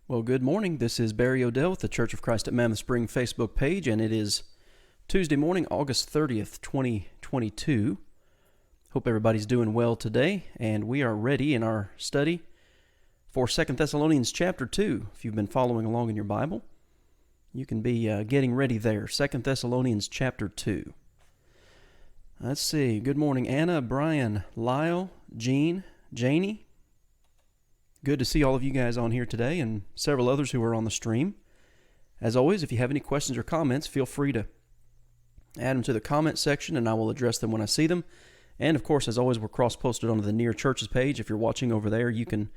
Well, good morning. This is Barry Odell with the Church of Christ at Mammoth Spring Facebook page, and it is Tuesday morning, August 30th, 2022. Hope everybody's doing well today, and we are ready in our study for 2 Thessalonians chapter 2. If you've been following along in your Bible, you can be getting ready there. 2 Thessalonians chapter 2. Let's see. Good morning, Anna, Brian, Lyle, Jean, Janie. Good to see all of you guys on here today and several others who are on the stream. As always, if you have any questions or comments, feel free to add them to the comment section and I will address them when I see them. And of course, as always, we're cross-posted onto the Near Churches page. If you're watching over there, you can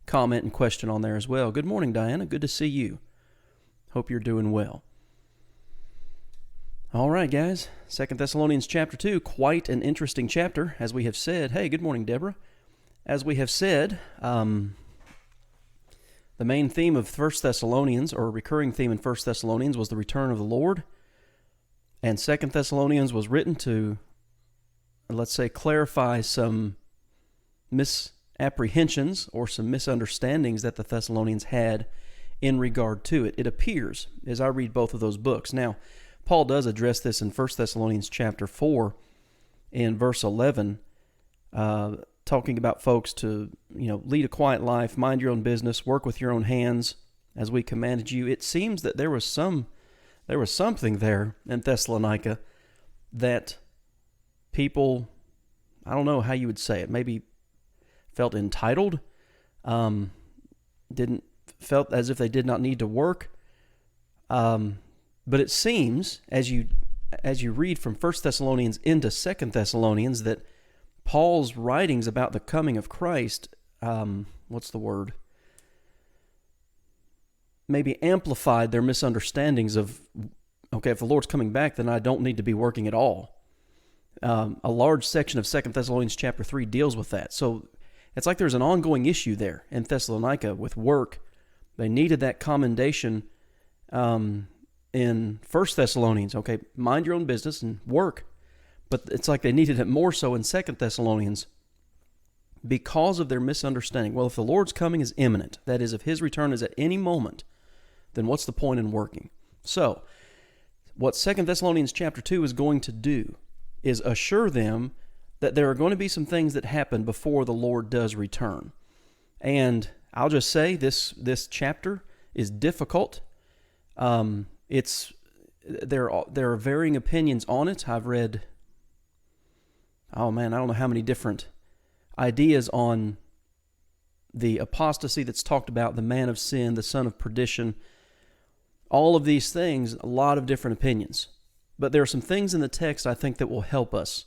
comment and question on there as well. Good morning, Diana. Good to see you. Hope you're doing well. All right, guys. 2 Thessalonians chapter 2, quite an interesting chapter, as we have said. Hey, good morning, Deborah. As we have said, the main theme of 1 Thessalonians, or a recurring theme in 1 Thessalonians, was the return of the Lord. And 2 Thessalonians was written to, let's say, clarify some misapprehensions or some misunderstandings that the Thessalonians had in regard to it. It appears, as I read both of those books. Now, Paul does address this in 1 Thessalonians chapter 4 in verse 11, talking about folks to, lead a quiet life, mind your own business, work with your own hands, as we commanded you. It seems that there was something there in Thessalonica that people, I don't know how you would say it, maybe felt entitled, felt as if they did not need to work. But it seems, as you read from 1 Thessalonians into 2 Thessalonians, that Paul's writings about the coming of Christ, maybe amplified their misunderstandings of, okay, if the Lord's coming back, then I don't need to be working at all. A large section of 2 Thessalonians chapter 3 deals with that. So it's like there's an ongoing issue there in Thessalonica with work. They needed that commendation in 1 Thessalonians. Okay, mind your own business and work. But it's like they needed it more so in 2 Thessalonians because of their misunderstanding. Well, if the Lord's coming is imminent, that is, if His return is at any moment, then what's the point in working? So, what 2 Thessalonians chapter 2 is going to do is assure them that there are going to be some things that happen before the Lord does return. And I'll just say this chapter is difficult. There are varying opinions on it. I've read, I don't know how many different ideas on the apostasy that's talked about, the man of sin, the son of perdition, all of these things, a lot of different opinions. But there are some things in the text I think that will help us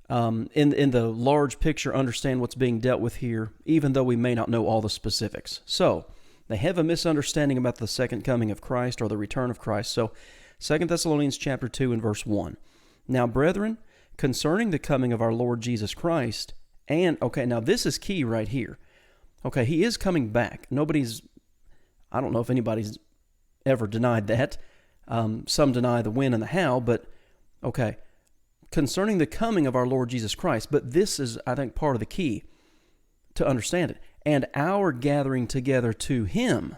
in the large picture understand what's being dealt with here, even though we may not know all the specifics. So, they have a misunderstanding about the second coming of Christ or the return of Christ. So, 2 Thessalonians chapter 2 and verse 1. Now, brethren, concerning the coming of our Lord Jesus Christ, now this is key right here. Okay, He is coming back. I don't know if anybody's ever denied that. Some deny the when and the how, but okay, concerning the coming of our Lord Jesus Christ, but this is, I think, part of the key to understand it, and our gathering together to Him.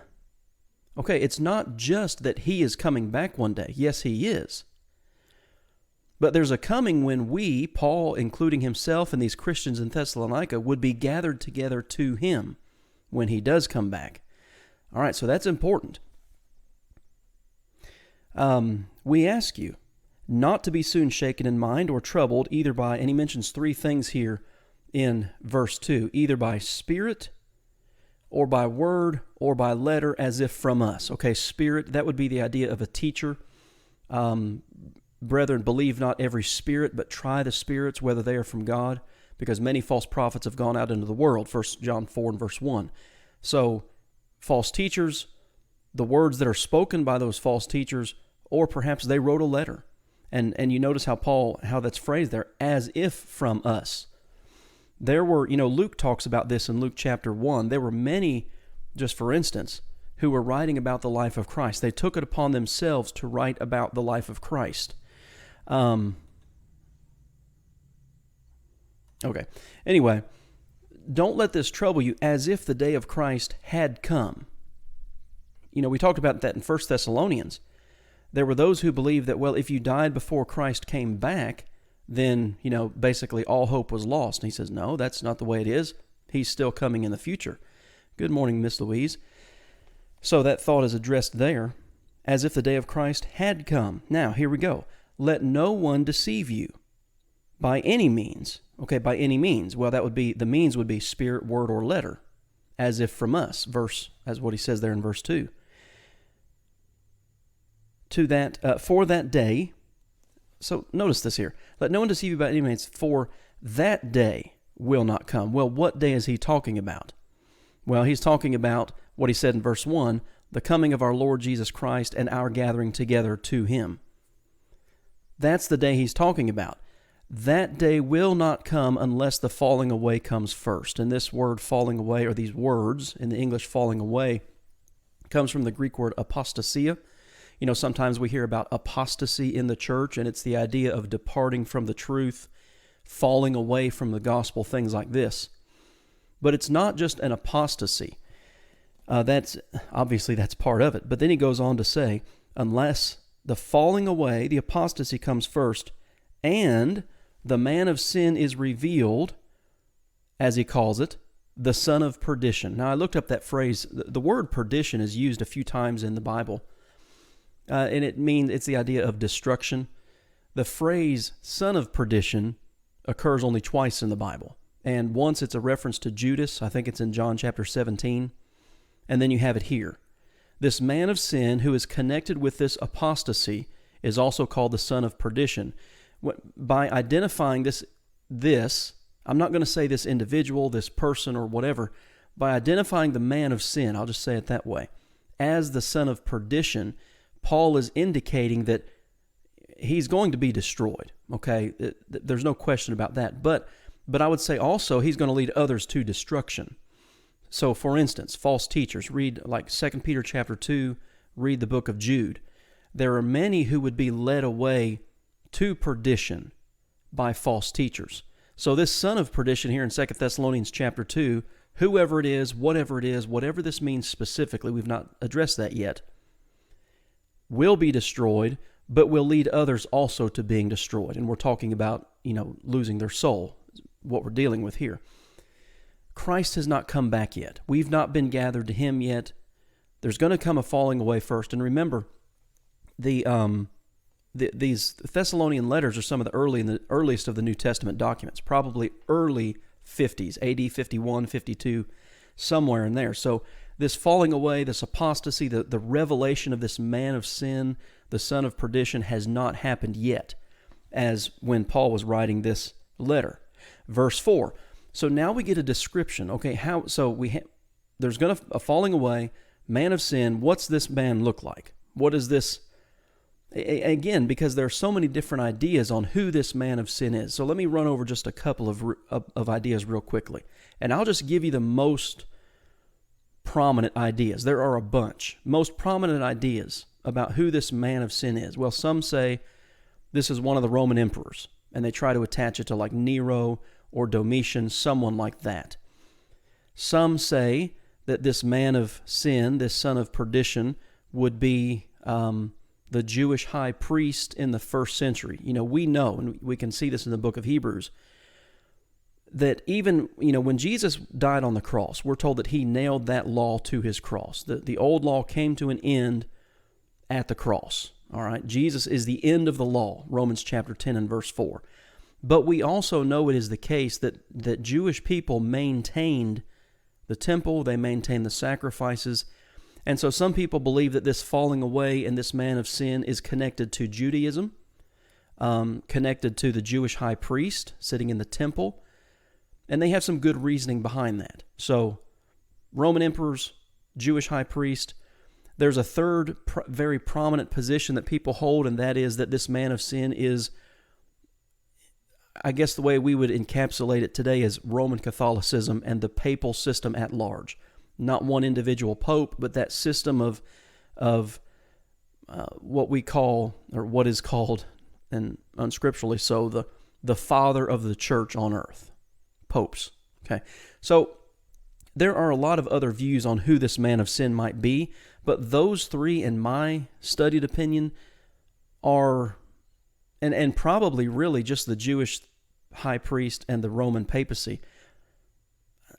Okay, it's not just that He is coming back one day. Yes, He is. But there's a coming when we, Paul, including himself and these Christians in Thessalonica, would be gathered together to Him when He does come back. All right, so that's important. We ask you not to be soon shaken in mind or troubled either by, and he mentions three things here in verse 2, either by spirit or by word or by letter as if from us. Okay, spirit, that would be the idea of a teacher. Brethren, believe not every spirit, but try the spirits, whether they are from God, because many false prophets have gone out into the world, 1 John 4 and verse 1. So, false teachers, the words that are spoken by those false teachers, or perhaps they wrote a letter. And you notice how that's phrased there, as if from us. There were, Luke talks about this in Luke chapter 1. There were many, just for instance, who were writing about the life of Christ. They took it upon themselves to write about the life of Christ. Okay. Anyway, don't let this trouble you as if the day of Christ had come. we talked about that in 1 Thessalonians. There were those who believed that, well, if you died before Christ came back, then, basically all hope was lost. And he says, no, that's not the way it is. He's still coming in the future. Good morning, Miss Louise. So that thought is addressed there, as if the day of Christ had come. Now, here we go. Let no one deceive you by any means. Okay, by any means. Well, the means would be spirit, word, or letter, as if from us, as what he says there in verse 2. For that day, so notice this here. Let no one deceive you by any means, for that day will not come. Well, what day is he talking about? Well, he's talking about what he said in verse 1, the coming of our Lord Jesus Christ and our gathering together to him. That's the day he's talking about. That day will not come unless the falling away comes first. And this word falling away, or these words in the English falling away, comes from the Greek word apostasia. Sometimes we hear about apostasy in the church, and it's the idea of departing from the truth, falling away from the gospel, things like this. But it's not just an apostasy. That's part of it. But then he goes on to say, unless the falling away, the apostasy comes first, and the man of sin is revealed, as he calls it, the son of perdition. Now, I looked up that phrase. The word perdition is used a few times in the Bible, and it's the idea of destruction. The phrase son of perdition occurs only twice in the Bible, and once it's a reference to Judas. I think it's in John chapter 17, and then you have it here. This man of sin who is connected with this apostasy is also called the son of perdition. By identifying this, I'm not going to say this individual, this person, or whatever. By identifying the man of sin, I'll just say it that way, as the son of perdition, Paul is indicating that he's going to be destroyed. Okay, there's no question about that. But I would say also he's going to lead others to destruction. So, for instance, false teachers. Read like 2 Peter chapter 2, read the book of Jude. There are many who would be led away to perdition by false teachers. So this son of perdition here in 2 Thessalonians chapter 2, whoever it is, whatever this means specifically, we've not addressed that yet, will be destroyed, but will lead others also to being destroyed. And we're talking about, losing their soul, what we're dealing with here. Christ has not come back yet. We've not been gathered to him yet. There's going to come a falling away first. And remember, these Thessalonian letters are some of the earliest of the New Testament documents, probably early 50s, AD 51, 52, somewhere in there. So this falling away, this apostasy, the revelation of this man of sin, the son of perdition, has not happened yet, as when Paul was writing this letter. Verse 4. So now we get a description. Okay, there's going to a falling away, man of sin. What's this man look like? What is this? Again, because there are so many different ideas on who this man of sin is. So let me run over just a couple of ideas real quickly. And I'll just give you the most prominent ideas. There are a bunch. Most prominent ideas about who this man of sin is. Well, some say this is one of the Roman emperors, and they try to attach it to like Nero or Domitian, someone like that. Some say that this man of sin, this son of perdition, would be the Jewish high priest in the first century. We know, and we can see this in the book of Hebrews, that even, when Jesus died on the cross, we're told that he nailed that law to his cross. The old law came to an end at the cross. All right, Jesus is the end of the law, Romans chapter 10 and verse 4. But we also know it is the case that Jewish people maintained the temple, they maintained the sacrifices. And so some people believe that this falling away and this man of sin is connected to Judaism, connected to the Jewish high priest sitting in the temple, and they have some good reasoning behind that. So Roman emperors, Jewish high priest. There's a third very prominent position that people hold, and that is that this man of sin is, I guess the way we would encapsulate it today, is Roman Catholicism and the papal system at large. Not one individual pope, but that system of what we call, or what is called, and unscripturally so, the father of the church on earth, popes. Okay, so There are a lot of other views on who this man of sin might be, but those three, in my studied opinion, are, and probably really just the Jewish high priest and the Roman papacy.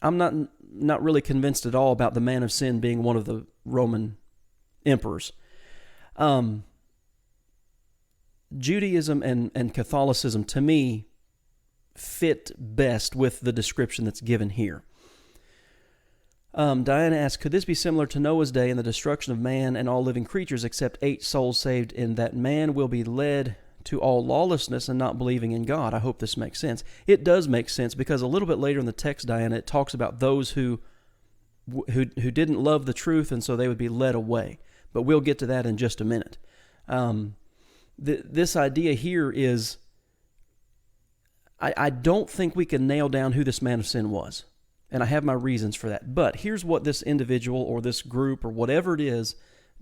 I'm not really convinced at all about the man of sin being one of the Roman emperors. Judaism and Catholicism, to me, fit best with the description that's given here. Diana asks, could this be similar to Noah's day and the destruction of man and all living creatures except 8 souls saved, in that man will be led to all lawlessness and not believing in God? I hope this makes sense. It does make sense, because a little bit later in the text, Diana, it talks about those who didn't love the truth, and so they would be led away. But we'll get to that in just a minute. This idea here is, I don't think we can nail down who this man of sin was. And I have my reasons for that. But here's what this individual or this group or whatever it is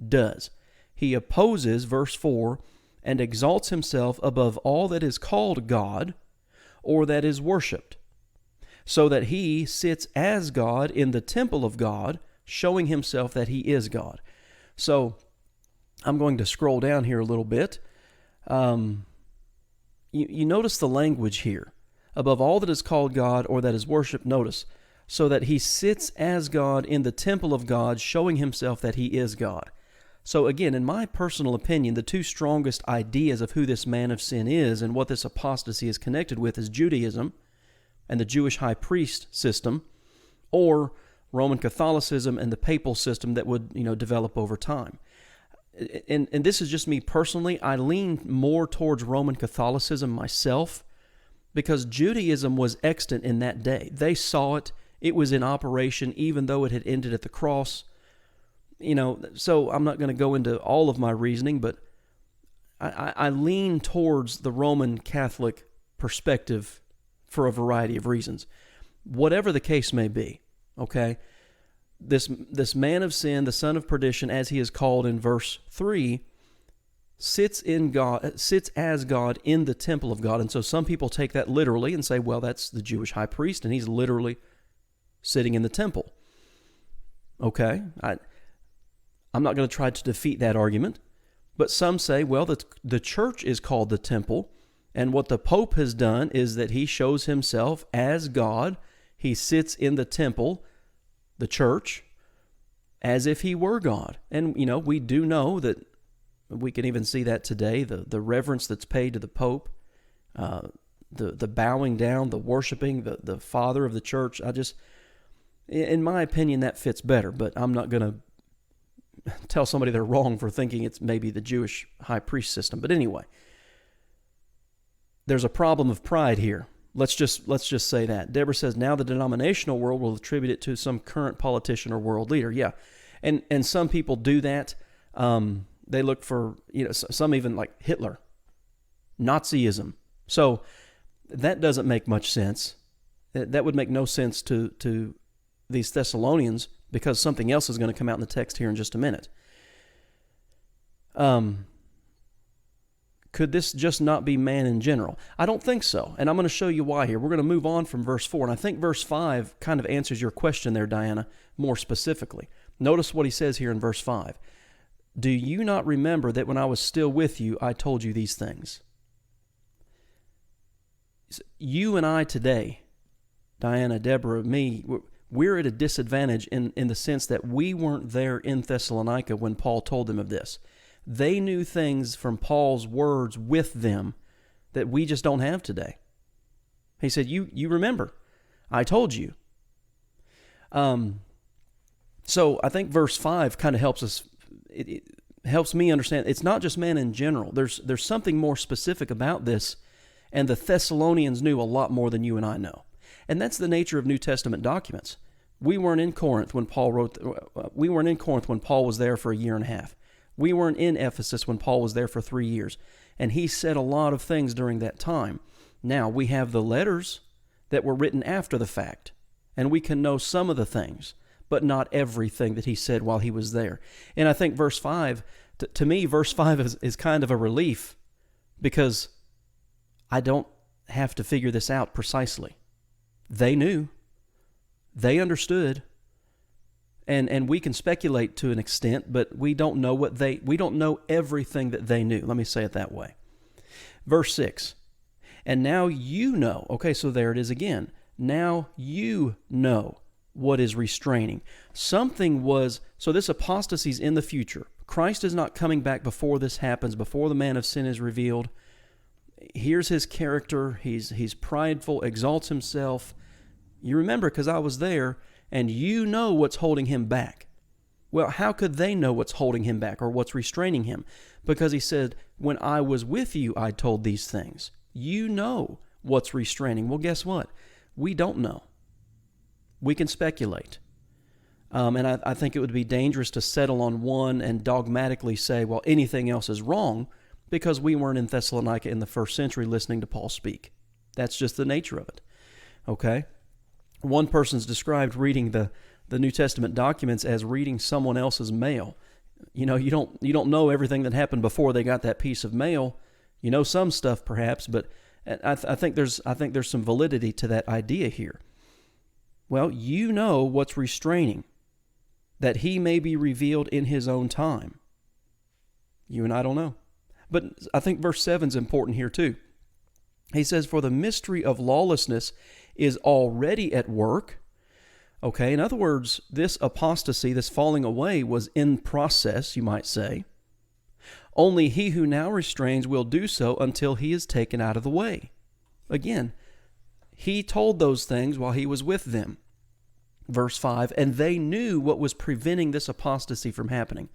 does. He opposes, verse 4, and exalts himself above all that is called God or that is worshipped, so that he sits as God in the temple of God, showing himself that he is God. So I'm going to scroll down here a little bit. You notice the language here. Above all that is called God or that is worshipped, notice, so that he sits as God in the temple of God, showing himself that he is God. So again, in my personal opinion, the two strongest ideas of who this man of sin is and what this apostasy is connected with is Judaism and the Jewish high priest system, or Roman Catholicism and the papal system that would, develop over time. And this is just me personally. I lean more towards Roman Catholicism myself, because Judaism was extant in that day. They saw it. It was in operation, even though it had ended at the cross. So I'm not going to go into all of my reasoning, but I lean towards the Roman Catholic perspective for a variety of reasons. Whatever the case may be, okay? This man of sin, the son of perdition, as he is called in verse 3, sits as God in the temple of God. And so some people take that literally and say, well, that's the Jewish high priest, and he's literally sitting in the temple. Okay, I'm not going to try to defeat that argument, but some say, well, the church is called the temple, and what the Pope has done is that he shows himself as God. He sits in the temple, the church, as if he were God. And, we do know that we can even see that today, the reverence that's paid to the Pope, the bowing down, the worshiping, the father of the church. In my opinion, that fits better, but I'm not going to tell somebody they're wrong for thinking it's maybe the Jewish high priest system. But anyway, there's a problem of pride here. Let's just say that. Deborah says, now the denominational world will attribute it to some current politician or world leader. Yeah, and some people do that. They look for, some even like Hitler, Nazism. So that doesn't make much sense. That would make no sense to these Thessalonians, because something else is going to come out in the text here in just a minute. Could this just not be man in general? I don't think so, and I'm going to show you why here. We're going to move on from verse 4, and I think verse 5 kind of answers your question there, Diana, more specifically. Notice what he says here in verse 5. Do you not remember that when I was still with you, I told you these things? You and I today, Diana, Deborah, me, we're at a disadvantage in the sense that we weren't there in Thessalonica when Paul told them of this. They knew things from Paul's words with them that we just don't have today. He said, you remember, I told you. So I think verse 5 kind of helps us. It helps me understand it's not just man in general. There's something more specific about this, and the Thessalonians knew a lot more than you and I know. And that's the nature of New Testament documents. We weren't in Corinth when Paul was there for a year and a half. We weren't in Ephesus when Paul was there for 3 years. And he said a lot of things during that time. Now, we have the letters that were written after the fact, and we can know some of the things, but not everything that he said while he was there. And I think verse 5, to me, verse 5 is kind of a relief, because I don't have to figure this out precisely. They knew. They understood. And we can speculate to an extent, but we don't know we don't know everything that they knew. Let me say it that way. Verse 6. And now you know. Okay, so there it is again. Now you know what is restraining. So this apostasy is in the future. Christ is not coming back before this happens, before the man of sin is revealed. Here's his character. He's prideful, exalts himself. You remember, because I was there, and you know what's holding him back. Well, how could they know what's holding him back or what's restraining him? Because he said, when I was with you, I told these things. You know what's restraining. Well, guess what? We don't know. We can speculate. And I think it would be dangerous to settle on one and dogmatically say, well, anything else is wrong, because we weren't in Thessalonica in the first century listening to Paul speak. That's just the nature of it. Okay? One person's described reading the New Testament documents as reading someone else's mail. You don't know everything that happened before they got that piece of mail. You know some stuff perhaps, but I think there's some validity to that idea here. Well, you know what's restraining, that he may be revealed in his own time. You and I don't know. But I think verse 7 is important here too. He says, for the mystery of lawlessness is already at work. Okay, in other words, this apostasy, this falling away, was in process, you might say. Only he who now restrains will do so until he is taken out of the way. Again, he told those things while he was with them. Verse 5, and they knew what was preventing this apostasy from happening.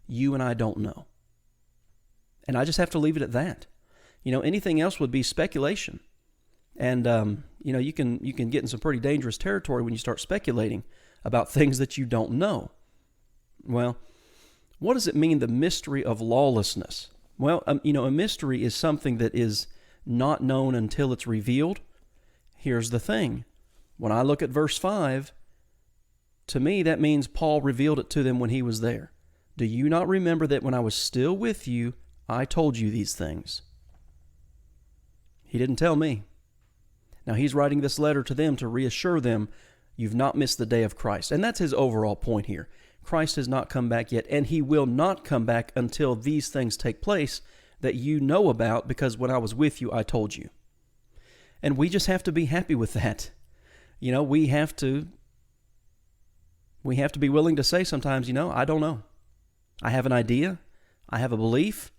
You and I don't know. And I just have to leave it at that. Anything else would be speculation. And, you can get in some pretty dangerous territory when you start speculating about things that you don't know. Well, what does it mean, the mystery of lawlessness? Well, a mystery is something that is not known until it's revealed. Here's the thing. When I look at verse 5, to me that means Paul revealed it to them when he was there. Do you not remember that when I was still with you, I told you these things? He didn't tell me. Now he's writing this letter to them to reassure them, you've not missed the day of Christ. And that's his overall point here. Christ has not come back yet, and he will not come back until these things take place that you know about, because when I was with you, I told you. And we just have to be happy with that. We have to be willing to say sometimes, I don't know. I have an idea, I have a belief,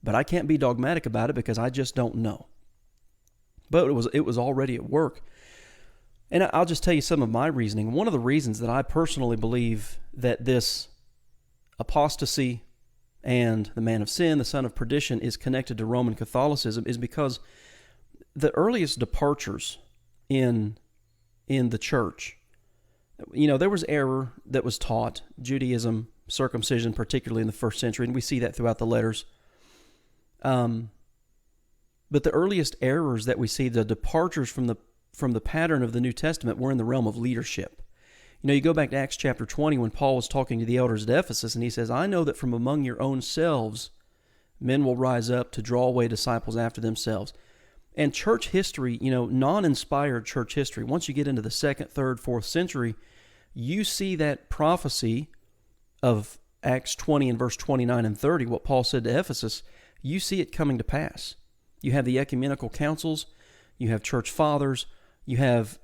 but I can't be dogmatic about it because I just don't know. But it was already at work. And I'll just tell you some of my reasoning. One of the reasons that I personally believe that this apostasy and the man of sin, the son of perdition, is connected to Roman Catholicism is because the earliest departures in the church, there was error that was taught, Judaism, circumcision, particularly in the first century, and we see that throughout the letters. But the earliest errors that we see, the departures from the pattern of the New Testament, were in the realm of leadership. You go back to Acts chapter 20 when Paul was talking to the elders at Ephesus, and he says, I know that from among your own selves men will rise up to draw away disciples after themselves. And church history, non-inspired church history, once you get into the 2nd, 3rd, 4th century, you see that prophecy of Acts 20 and verse 29 and 30, what Paul said to Ephesus, you see it coming to pass. You have the ecumenical councils, you have church fathers, you have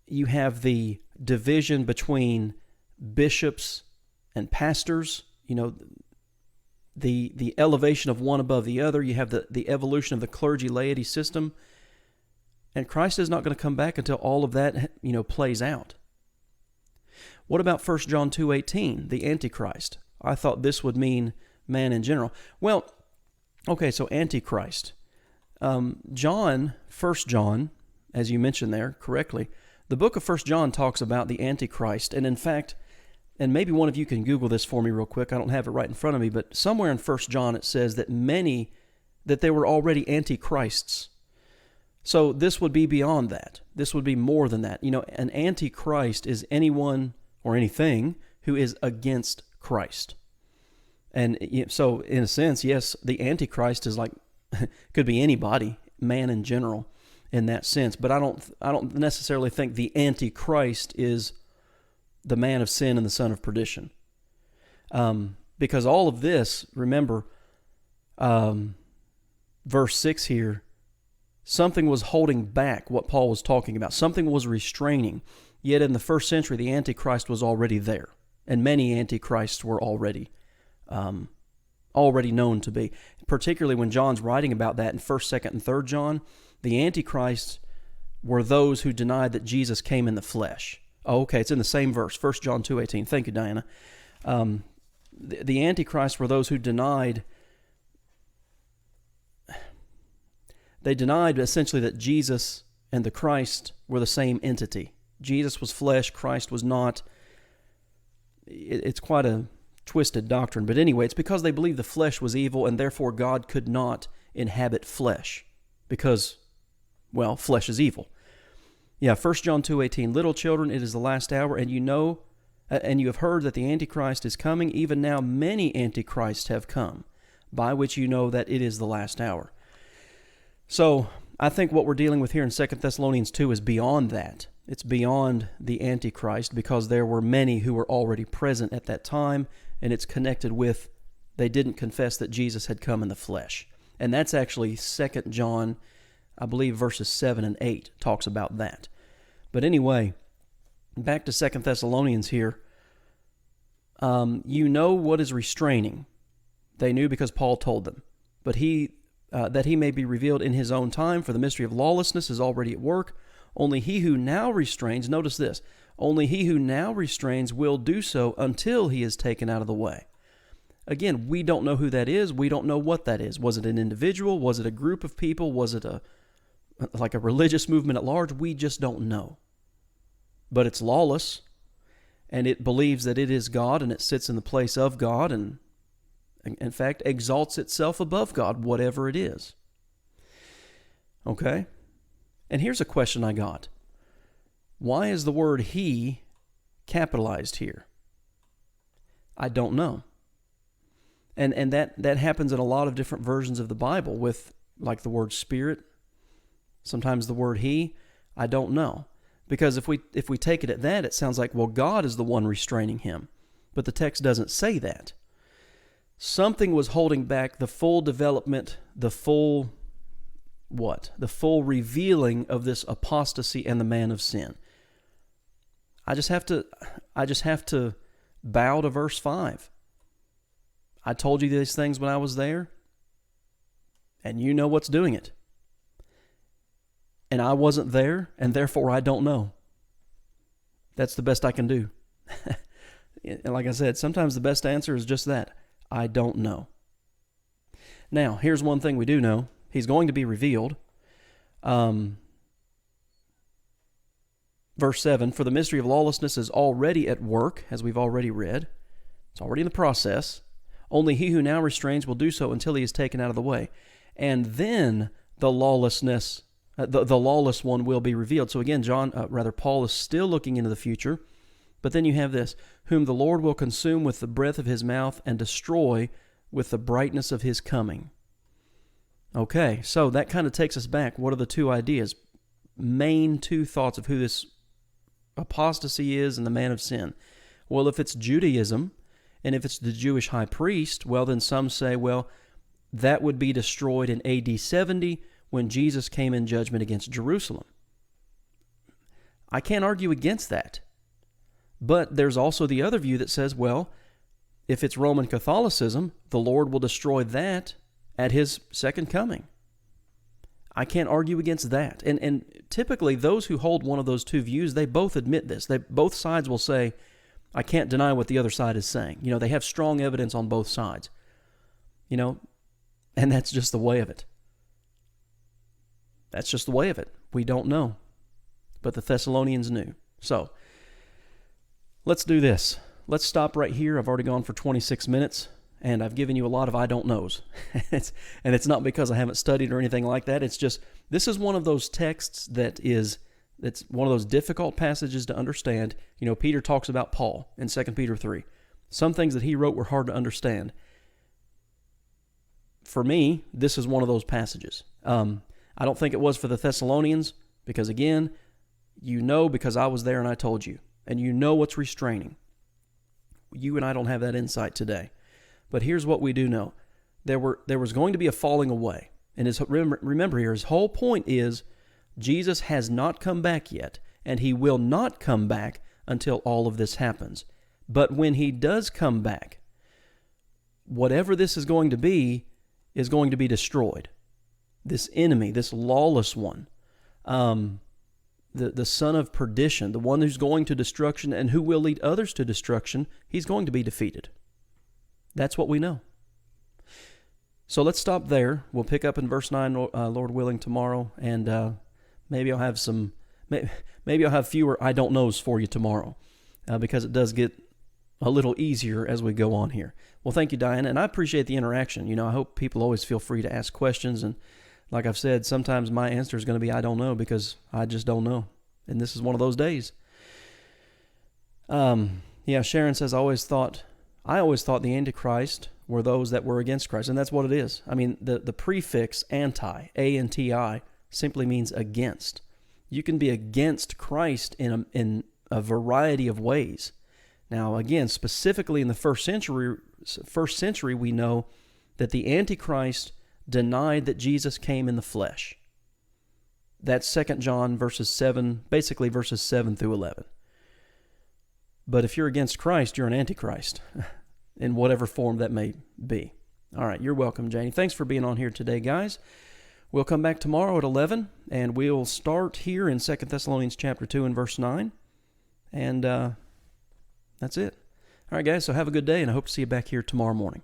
the division between bishops and pastors, the elevation of one above the other. You have the evolution of the clergy laity system. And Christ is not going to come back until all of that, plays out. What about 1 John 2:18, the Antichrist? I thought this would mean man in general. Well, okay, so Antichrist. 1 John, as you mentioned there correctly, the book of 1 John talks about the Antichrist. And in fact, and maybe one of you can Google this for me real quick. I don't have it right in front of me, but somewhere in 1 John it says that there were already antichrists. So this would be beyond that. This would be more than that. An antichrist is anyone or anything who is against Christ. And so in a sense, yes, the antichrist is could be anybody, man in general, in that sense. But I don't necessarily think the antichrist is the man of sin and the son of perdition. Because all of this, remember, verse 6 here, something was holding back what Paul was talking about. Something was restraining. Yet in the first century, the Antichrist was already there. And many Antichrists were already known to be. Particularly when John's writing about that in 1st, 2nd, and 3rd John, the Antichrists were those who denied that Jesus came in the flesh. Oh, okay, it's in the same verse, 1 John 2:18. Thank you, Diana. The Antichrists were those who denied essentially that Jesus and the Christ were the same entity. Jesus was flesh, Christ was not. It's quite a twisted doctrine. But anyway, it's because they believed the flesh was evil and therefore God could not inhabit flesh because, well, flesh is evil. Yeah, 1 John 2:18, little children, it is the last hour, and you have heard that the Antichrist is coming. Even now many Antichrists have come, by which you know that it is the last hour. So I think what we're dealing with here in 2 Thessalonians 2 is beyond that. It's beyond the Antichrist because there were many who were already present at that time, and it's connected with they didn't confess that Jesus had come in the flesh. And that's actually 2 John, I believe verses 7 and 8 talks about that. But anyway, back to 2 Thessalonians here. You know what is restraining. They knew because Paul told them. But that he may be revealed in his own time, for the mystery of lawlessness is already at work. Only he who now restrains, notice this, only he who now restrains will do so until he is taken out of the way. Again, we don't know who that is. We don't know what that is. Was it an individual? Was it a group of people? Was it like a religious movement at large? We just don't know. But it's lawless, and it believes that it is God, and it sits in the place of God, and in fact exalts itself above God, whatever it is. Okay? And here's a question I got. Why is the word he capitalized here? I don't know. And that happens in a lot of different versions of the Bible with like the word spirit, sometimes the word he. I don't know. Because if we take it at that, it sounds like, well, God is the one restraining him. But the text doesn't say that. Something was holding back the full development, the full revealing of this apostasy and the man of sin. I just have to bow to verse 5. I told you these things when I was there, and you know what's doing it. And I wasn't there, and therefore I don't know. That's the best I can do. And like I said, sometimes the best answer is just that. I don't know. Now, here's one thing we do know. He's going to be revealed. Verse 7, for the mystery of lawlessness is already at work, as we've already read. It's already in the process. Only he who now restrains will do so until he is taken out of the way. And then the lawless one will be revealed. So again, Paul is still looking into the future. But then you have this, whom the Lord will consume with the breath of his mouth and destroy with the brightness of his coming. Okay, so that kind of takes us back. What are the two ideas? Main two thoughts of who this apostasy is and the man of sin. Well, if it's Judaism, and if it's the Jewish high priest, well, then some say, well, that would be destroyed in AD 70 when Jesus came in judgment against Jerusalem. I can't argue against that. But there's also the other view that says, well, if it's Roman Catholicism, the Lord will destroy that at his second coming. I can't argue against that. And typically those who hold one of those two views, they both admit this. Both sides will say, I can't deny what the other side is saying. They have strong evidence on both sides. And that's just the way of it. That's just the way of it. We don't know. But the Thessalonians knew. So, let's do this. Let's stop right here. I've already gone for 26 minutes, and I've given you a lot of I don't knows. And it's not because I haven't studied or anything like that. It's just, this is one of those texts that's one of those difficult passages to understand. Peter talks about Paul in 2 Peter 3. Some things that he wrote were hard to understand. For me, this is one of those passages. I don't think it was for the Thessalonians, because again, because I was there and I told you. and you know what's restraining. You and I don't have that insight today. But here's what we do know. There was going to be a falling away. And remember here, his whole point is Jesus has not come back yet, and he will not come back until all of this happens. But when he does come back, whatever this is going to be destroyed. This enemy, this lawless one, the son of perdition, the one who's going to destruction and who will lead others to destruction, he's going to be defeated. That's what we know. So let's stop there. We'll pick up in verse 9, Lord willing, tomorrow, and maybe I'll have fewer I don't knows for you tomorrow, because it does get a little easier as we go on here. Well, thank you, Diana, and I appreciate the interaction. I hope people always feel free to ask questions, and like I've said, sometimes my answer is going to be I don't know, because I just don't know, and this is one of those days. Sharon says, I always thought the Antichrist were those that were against Christ, and that's what it is. I mean, the prefix anti, A-N-T-I, simply means against. You can be against Christ in a variety of ways. Now, again, specifically in the first century, we know that the Antichrist denied that Jesus came in the flesh. That's 2 John verses 7 through 11. But if you're against Christ, you're an Antichrist, in whatever form that may be. All right, you're welcome, Janie. Thanks for being on here today, guys. We'll come back tomorrow at 11, and we'll start here in 2 Thessalonians chapter 2 and verse 9. And that's it. All right, guys, so have a good day, and I hope to see you back here tomorrow morning.